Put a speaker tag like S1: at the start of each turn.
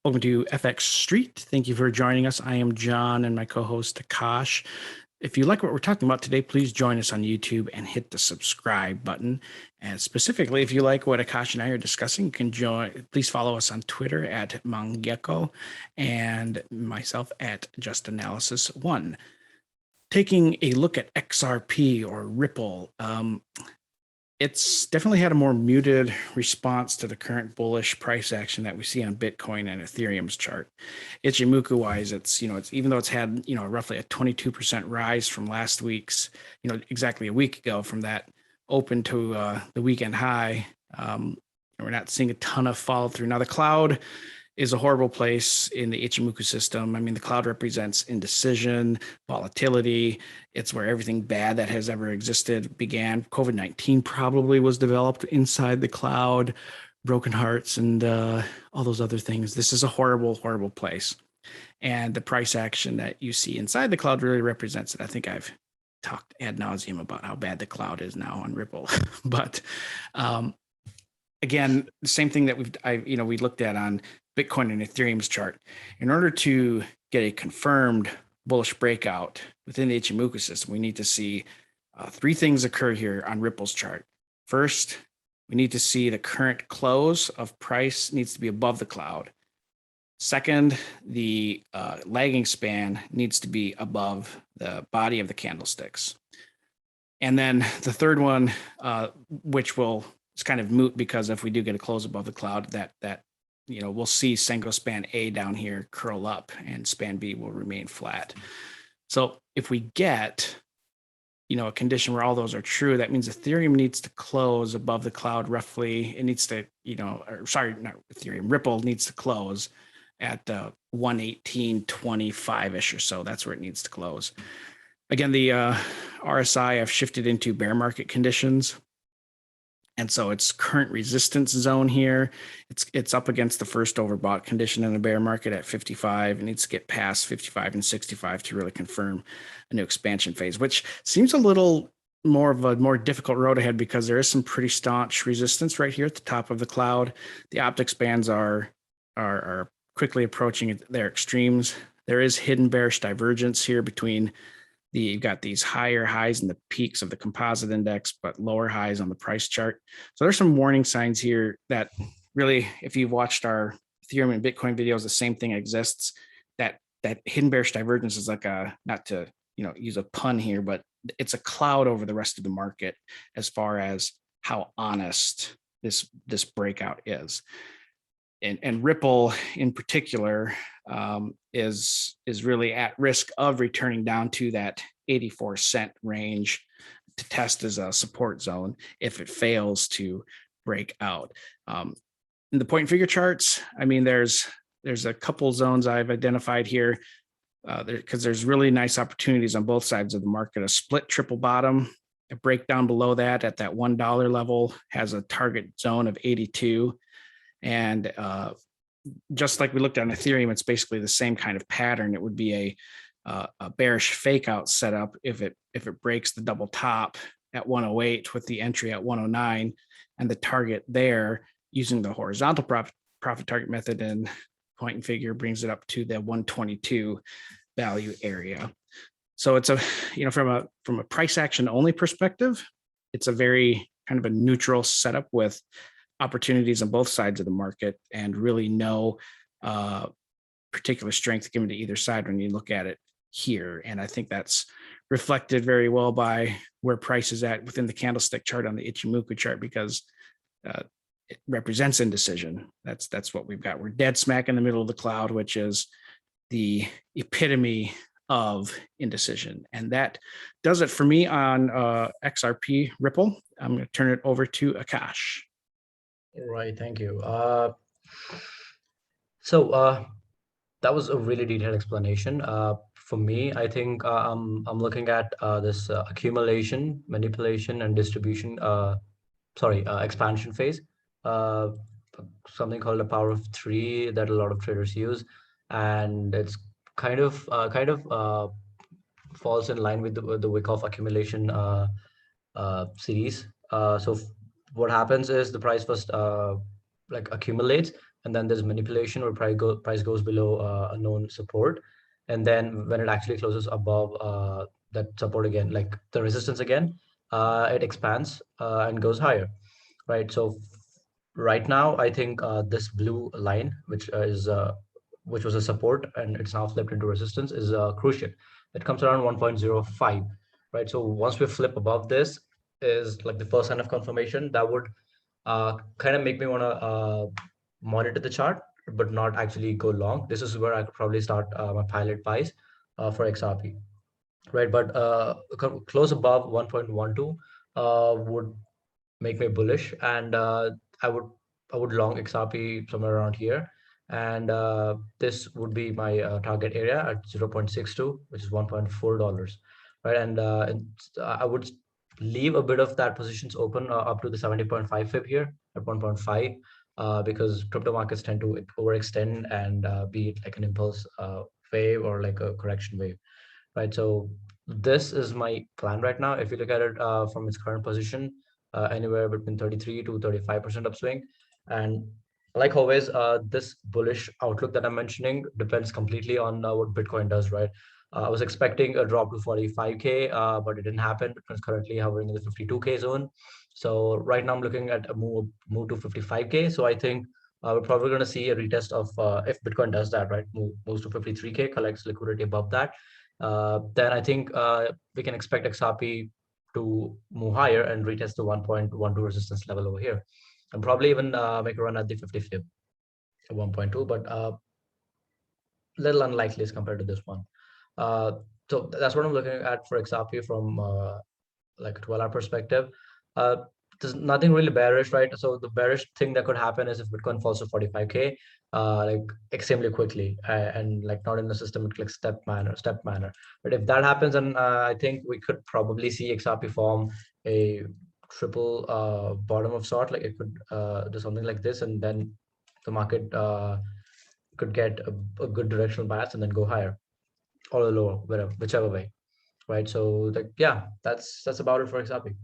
S1: Welcome to FX Street. Thank you for joining us. I am John and my co-host Akash. If you like what we're talking about today, please join us on YouTube and hit the subscribe button. And specifically, if you like what Akash and I are discussing, you can please follow us on Twitter at Mangekko and myself at JustAnalysis1. Taking a look at XRP or Ripple, it's definitely had a more muted response to the current bullish price action that we see on Bitcoin and Ethereum's chart. Ichimoku wise, it's even though it's had roughly a 22% rise from last week's, exactly a week ago from that open to the weekend high, we're not seeing a ton of follow through. Now the cloud is a horrible place in the Ichimoku system. I mean, the cloud represents indecision, volatility. It's where everything bad that has ever existed began. COVID-19 probably was developed inside the cloud, broken hearts, and all those other things. This is a horrible, horrible place. And the price action that you see inside the cloud really represents it. I think I've talked ad nauseum about how bad the cloud is now on Ripple. But again, the same thing that we looked at on Bitcoin and Ethereum's chart. In order to get a confirmed bullish breakout within the Ichimoku system, we need to see three things occur here on Ripple's chart. First, we need to see the current close of price needs to be above the cloud. Second, the lagging span needs to be above the body of the candlesticks. And then the third one, which it's kind of moot because if we do get a close above the cloud, that we'll see Senko span A down here curl up and span B will remain flat. So if we get, a condition where all those are true, that means Ethereum needs to close above the cloud roughly. It needs to, Ripple needs to close at 118.25-ish or so. That's where it needs to close. Again, the RSI have shifted into bear market conditions. And so its current resistance zone here, it's up against the first overbought condition in the bear market at 55. It needs to get past 55 and 65 to really confirm a new expansion phase, which seems a little more of a more difficult road ahead because there is some pretty staunch resistance right here at the top of the cloud. The optics bands are quickly approaching their extremes. There is hidden bearish divergence here between you've got these higher highs and the peaks of the composite index, but lower highs on the price chart. So there's some warning signs here that really, if you've watched our Ethereum and Bitcoin videos, the same thing exists. That hidden bearish divergence is like not to use a pun here, but it's a cloud over the rest of the market as far as how honest this breakout is. And Ripple in particular is really at risk of returning down to that 84-cent range to test as a support zone if it fails to break out. In the point and figure charts, I mean, there's a couple zones I've identified here because there's really nice opportunities on both sides of the market. A split triple bottom, a breakdown below that at that $1 level has a target zone of 82. And just like we looked at on Ethereum, it's basically the same kind of pattern. It would be a bearish fake out setup if it breaks the double top at 108 with the entry at 109 and the target there using the horizontal profit target method and point and figure brings it up to the 122 value area. So it's from a price action only perspective, it's a very kind of a neutral setup with opportunities on both sides of the market and really no particular strength given to either side when you look at it here. And I think that's reflected very well by where price is at within the candlestick chart on the Ichimoku chart because it represents indecision. That's what we've got. We're dead smack in the middle of the cloud, which is the epitome of indecision. And that does it for me on XRP Ripple. I'm going to turn it over to Akash.
S2: All right, thank you. That was a really detailed explanation. For me, I think I'm looking at this accumulation, manipulation, and distribution. Expansion phase. Something called the power of three that a lot of traders use, and it's kind of falls in line with the Wyckoff accumulation series. So what happens is the price first like accumulates, and then there's manipulation where price goes below a known support, and then when it actually closes above that support again, like the resistance again, it expands and goes higher, right? So right now, I think this blue line, which was a support and it's now flipped into resistance, is crucial. It comes around 1.05, right? So once we flip above this, is like the first sign of confirmation that would kind of make me want to monitor the chart, but not actually go long. This is where I could probably start my pilot buys for XRP, right? But close above 1.12 would make me bullish, and I would I would long XRP somewhere around here, and this would be my target area at 0.62, which is $1.4, right? And I would leave a bit of that positions open up to the 70.5 fib here at 1.5, because crypto markets tend to overextend and be it like an impulse wave or like a correction wave, right? So this is my plan right now. If you look at it from its current position, anywhere between 33 to 35% upswing. And like always, this bullish outlook that I'm mentioning depends completely on what Bitcoin does, right? I was expecting a drop to 45K, but it didn't happen. Bitcoin's currently hovering in the 52K zone. So right now I'm looking at a move to 55K. So I think we're probably going to see a retest of if Bitcoin does that, right? Moves to 53K, collects liquidity above that. Then I think we can expect XRP to move higher and retest the 1.12 resistance level over here, and probably even make a run at the 50 fib at 1.2, but little unlikely as compared to this one. So that's what I'm looking at for XRP from like a 12-hour perspective. Uh, there's nothing really bearish, right? So the bearish thing that could happen is if Bitcoin falls to 45K, like extremely quickly, and like not in a systemic like step manner. But if that happens, then I think we could probably see XRP form a triple bottom of sort. Like it could do something like this, and then the market could get a good directional bias and then go higher or lower, whatever, whichever way, right? So like yeah, that's about it for XRP.